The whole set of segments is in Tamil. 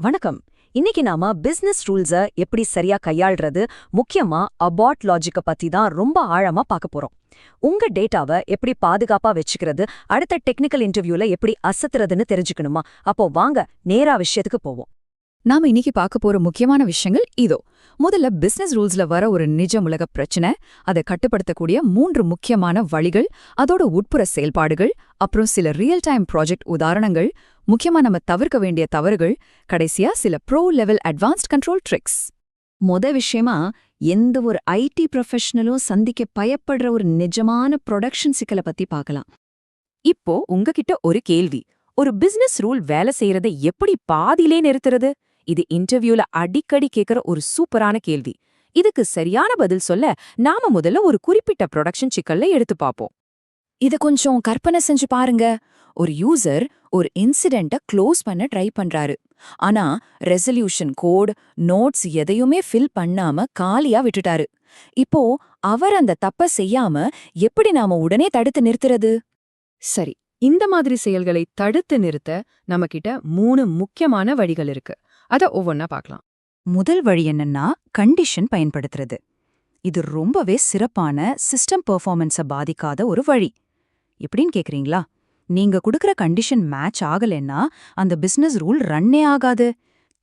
வணக்கம். இன்னைக்கு நாம பிசினஸ் ரூல்ஸ எப்படி சரியா கையாள்றது, முக்கியமா அபார்ட் லாஜிக்க பத்தி தான் ரொம்ப ஆழமா பார்க்க போறோம். உங்க டேட்டாவை எப்படி பாதுகாப்பா வச்சுக்கிறது, அடுத்த டெக்னிக்கல் இன்டர்வியூல எப்படி அசத்துறதுன்னு தெரிஞ்சுக்கணுமா? அப்போ வாங்க நேரா விஷயத்துக்கு போவோம். நாம இன்னைக்கு பார்க்க போற முக்கியமான விஷயங்கள் இதோ. முதல்ல பிசினஸ் ரூல்ஸ்ல வர ஒரு நிஜ உலக பிரச்சனை, அதை கட்டுப்படுத்தக்கூடிய 3 முக்கியமான வழிகள், அதோட உட்புற செயல்பாடுகள், அப்புறம் சில ரியல் டைம் ப்ராஜெக்ட் உதாரணங்கள், முக்கியமா நம்ம தவிர்க்க வேண்டிய தவறுகள், கடைசியா சில bro level advanced control tricks. விஷயமா எந்த ஒரு ஐடி ப்ரொஃபஷனலும் சந்திக்க பயப்படுற ஒரு நிஜமான ப்ரொடக்ஷன் சிக்கலை பத்தி பார்க்கலாம். இப்போ உங்ககிட்ட ஒரு கேள்வி. ஒரு பிசினஸ் ரூல் வேலை செய்யறதை எப்படி பாதியிலே நிறுத்துறது? இது இன்டர்வியூல அடிக்கடி கேக்குற ஒரு சூப்பரான கேள்வி. இதுக்கு சரியான பதில் சொல்ல நாம முதல்ல ஒரு குறிப்பிட்ட ப்ரொடக்ஷன் சிக்கல்ல எடுத்து பார்ப்போம். இத கொஞ்சம் கற்பனை செஞ்சு பாருங்க. ஒரு யூசர் ஒரு இன்சிடென்ட்ட க்ளோஸ் பண்ண ட்ரை பண்றாரு. ஆனா ரெசல்யூஷன் கோட், நோட்ஸ் எதையுமே ஃபில் பண்ணாம காலியா விட்டுட்டாரு. இப்போ அவர் அந்த தப்ப செய்யாம எப்படி நாம உடனே தடுத்து நிறுத்துறது? சரி, இந்த மாதிரி செயல்களை தடுத்து நிறுத்த நம்மகிட்ட 3 முக்கியமான வழிகள் இருக்கு. அத ஒவ்வொன்னா பார்க்கலாம். முதல் வழி என்னன்னா கண்டிஷன் பயன்படுத்துறது. இது ரொம்பவே சிறப்பான சிஸ்டம் பெர்ஃபார்மன்ஸை பாதிக்காத ஒரு வழி. எப்படின்னு கேக்குறீங்களா? நீங்க கொடுக்கற கண்டிஷன் மேட்ச் ஆகலைன்னா அந்த பிசினஸ் ரூல் ரன்னே ஆகாது.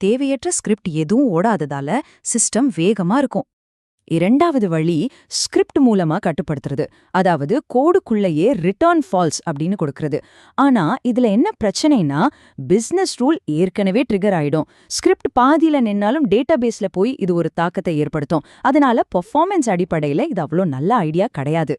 தேவையற்ற ஸ்கிரிப்ட் எதுவும் ஓடாததால சிஸ்டம் வேகமா இருக்கும். இரண்டாவது வழி ஸ்கிரிப்ட் மூலமா கட்டுப்படுத்துறது. அதாவது கோடுக்குள்ளேயே ரிட்டர்ன் ஃபால்ஸ் அப்படின்னு கொடுக்கறது. ஆனா இதுல என்ன பிரச்சனைனா, பிசினஸ் ரூல் ஏற்கனவே ட்ரிகர் ஆயிடும். ஸ்கிரிப்ட் பாதியில நின்னாலும் டேட்டாபேஸ்ல போய் இது ஒரு தாக்கத்தை ஏற்படுத்தும். அதனால பெர்ஃபார்மன்ஸ் அடிப்படையில இது அவ்வளோ நல்ல ஐடியா கிடையாது.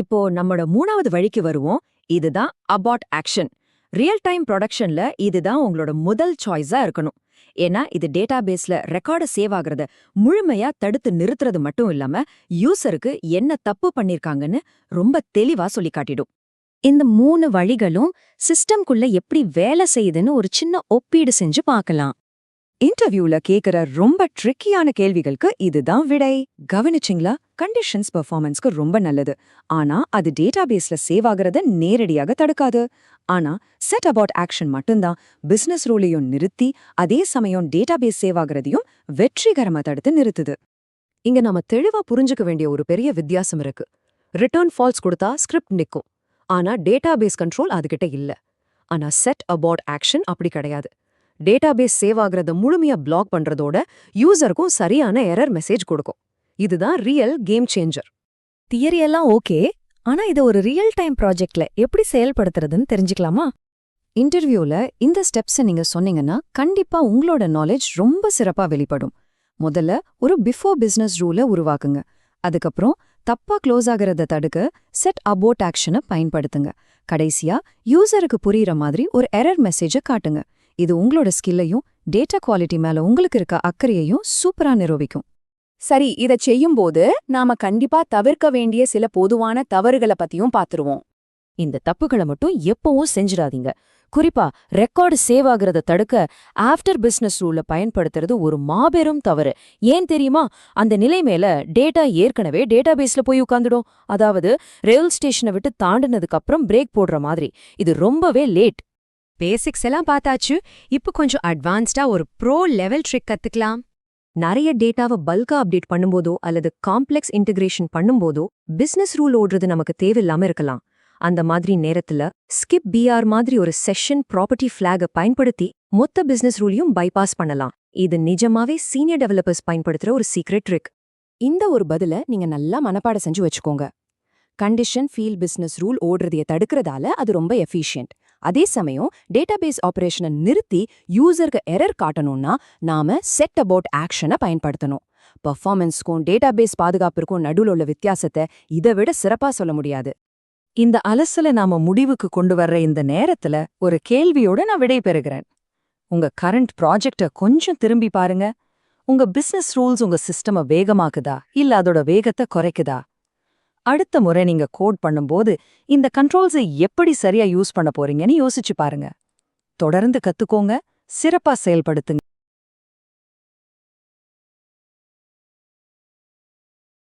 இப்போ நம்மளோட 3வது வழிக்கு வருவோம். இதுதான் அபார்ட் ஆக்ஷன். ரியல் டைம் ப்ரொடக்ஷன்ல இதுதான் உங்களோட முதல் சாய்ஸா இருக்கணும். ஏன்னா இது டேட்டாபேஸ்ல ரெக்கார்டு சேவ் ஆகுறத முழுமையா தடுத்து நிறுத்துறது மட்டும் இல்லாம யூசருக்கு என்ன தப்பு பண்ணிருக்காங்கன்னு ரொம்ப தெளிவா சொல்லி காட்டிடும். இந்த 3 வழிகளும் சிஸ்டம்குள்ள எப்படி வேலை செய்யுதுன்னு ஒரு சின்ன ஒப்பீடு செஞ்சு பார்க்கலாம். இன்டர்வியூல கேக்குற ரொம்ப ட்ரிக்கியான கேள்விகளுக்கு இதுதான் விடை. கவனிச்சிங்களா? கண்டிஷன்ஸ் பெர்ஃபார்மன்ஸ்க்கு ரொம்ப நல்லது. ஆனா அது டேட்டாபேஸ்ல சேவ் ஆகுறத நேரடியாக தடுக்காது. ஆனா செட் அபார்ட் ஆக்ஷன் மட்டும்தான் பிசினஸ் ரூலையும் நிறுத்தி அதே சமயம் டேட்டாபேஸ் சேவ் ஆகுறதையும் வெற்றிகரமா தடுத்து நிறுத்துது. இங்க நாம தெளிவா புரிஞ்சுக்க வேண்டிய ஒரு பெரிய வித்தியாசம் இருக்கு. ரிட்டர்ன் ஃபால்ஸ் கொடுத்தா ஸ்கிரிப்ட் நிக்கும். ஆனா டேட்டாபேஸ் கண்ட்ரோல் அதுகிட்ட இல்ல. ஆனா செட் அபார்ட் ஆக்ஷன் அப்படி கிடையாது. டேட்டாபேஸ் சேவ் ஆகுறத முழுமையா பிளாக் பண்றதோட யூசருக்கும் சரியான எரர் மெசேஜ் கொடுக்கும். இதுதான் ரியல் கேம் சேஞ்சர். தியரியெல்லாம் ஓகே, ஆனா இத ஒரு ரியல் டைம் ப்ராஜெக்ட்ல எப்படி செயல்படுத்துறதுன்னு தெரிஞ்சுக்கலாமா? இன்டர்வியூல இந்த ஸ்டெப்ஸை நீங்க சொன்னீங்கன்னா கண்டிப்பா உங்களோட நாலேஜ் ரொம்ப சிறப்பா வெளிப்படும். முதல்ல ஒரு பிஃபோர் பிசினஸ் ரூலை உருவாக்குங்க. அதுக்கப்புறம் தப்பா க்ளோஸ் ஆகிறத தடுக்க செட் அபோர்ட் ஆக்ஷனை பயன்படுத்துங்க. கடைசியா யூசருக்கு புரியுற மாதிரி ஒரு எரர் மெசேஜை காட்டுங்க. இது உங்களோட ஸ்கில்லையும் டேட்டா குவாலிட்டி மேல உங்களுக்கு இருக்க அக்கறையையும் சூப்பரா நிரூபிக்கும். சரி, இத செய்யும்போது நாம கண்டிப்பா தவிர்க்க வேண்டிய சில பொதுவான தவறுகளை பத்தியும் பாத்துருவோம். இந்த தப்புகளை மட்டும் எப்பவும் செஞ்சிடாதீங்க. குறிப்பா ரெக்கார்டு சேவ் ஆகுறத தடுக்க ஆஃப்டர் பிசினஸ் ரூலை பயன்படுத்துறது ஒரு மாபெரும் தவறு. ஏன் தெரியுமா? அந்த நிலை மேல டேட்டா ஏற்கனவே டேட்டாபேஸ்ல போய் உட்காந்துடும். அதாவது ரயில் ஸ்டேஷனை விட்டு தாண்டினதுக்கு அப்புறம் பிரேக் போடுற மாதிரி. இது ரொம்பவே லேட். பேசிக்ஸ் எல்லாம் பார்த்தாச்சு. இப்போ கொஞ்சம் அட்வான்ஸ்டா ஒரு ப்ரோ லெவல் ட்ரிக் கத்துக்கலாம். நிறைய டேட்டாவை பல்கா அப்டேட் பண்ணும்போதோ அல்லது காம்ப்ளெக்ஸ் இன்டிகிரேஷன் பண்ணும்போதோ பிசினஸ் ரூல் ஓடுறது நமக்கு தேவையில்லாம இருக்கலாம். அந்த மாதிரி நேரத்துல ஸ்கிப் பிஆர் மாதிரி ஒரு செஷன் ப்ராப்பர்ட்டி ஃபிளாக பயன்படுத்தி மொத்த பிசினஸ் ரூலையும் பைபாஸ் பண்ணலாம். இது நிஜமாவே சீனியர் டெவலப்பர்ஸ் பயன்படுத்துற ஒரு சீக்ரெட் ட்ரிக். இந்த ஒரு பதில நீங்க நல்லா மனப்பாடம் செஞ்சு வச்சுக்கோங்க. கண்டிஷன் ஃபீல் பிசினஸ் ரூல் ஓடுறதைய தடுக்கிறதால அது ரொம்ப எஃபிஷியன்ட். அதே சமயம் டேட்டாபேஸ் ஆபரேஷனை நிறுத்தி யூசருக்கு எரர் காட்டணும்னா நாம செட் அபவுட் ஆக்ஷனை பயன்படுத்தணும். பெர்ஃபார்மன்ஸ்க்கும் டேட்டாபேஸ் பாதுகாப்பிற்கும் நடுவில் உள்ள வித்தியாசத்தை இதை விட சிறப்பா சொல்ல முடியாது. இந்த அலசலை நாம முடிவுக்கு கொண்டு வர்ற இந்த நேரத்துல ஒரு கேள்வியோட நான் விடை பெறுகிறேன். உங்க கரண்ட் ப்ராஜெக்ட கொஞ்சம் திரும்பி பாருங்க. உங்க பிசினஸ் ரூல்ஸ் உங்க சிஸ்டமை வேகமாக்குதா இல்ல அதோட வேகத்தை குறைக்குதா? அடுத்த முறை நீங்க கோட் பண்ணும்போது இந்த கண்ட்ரோல்ஸை எப்படி சரியா யூஸ் பண்ண போறீங்கன்னு யோசிச்சு பாருங்க. தொடர்ந்து கத்துக்கோங்க, சிறப்பா செயல்படுத்துங்க.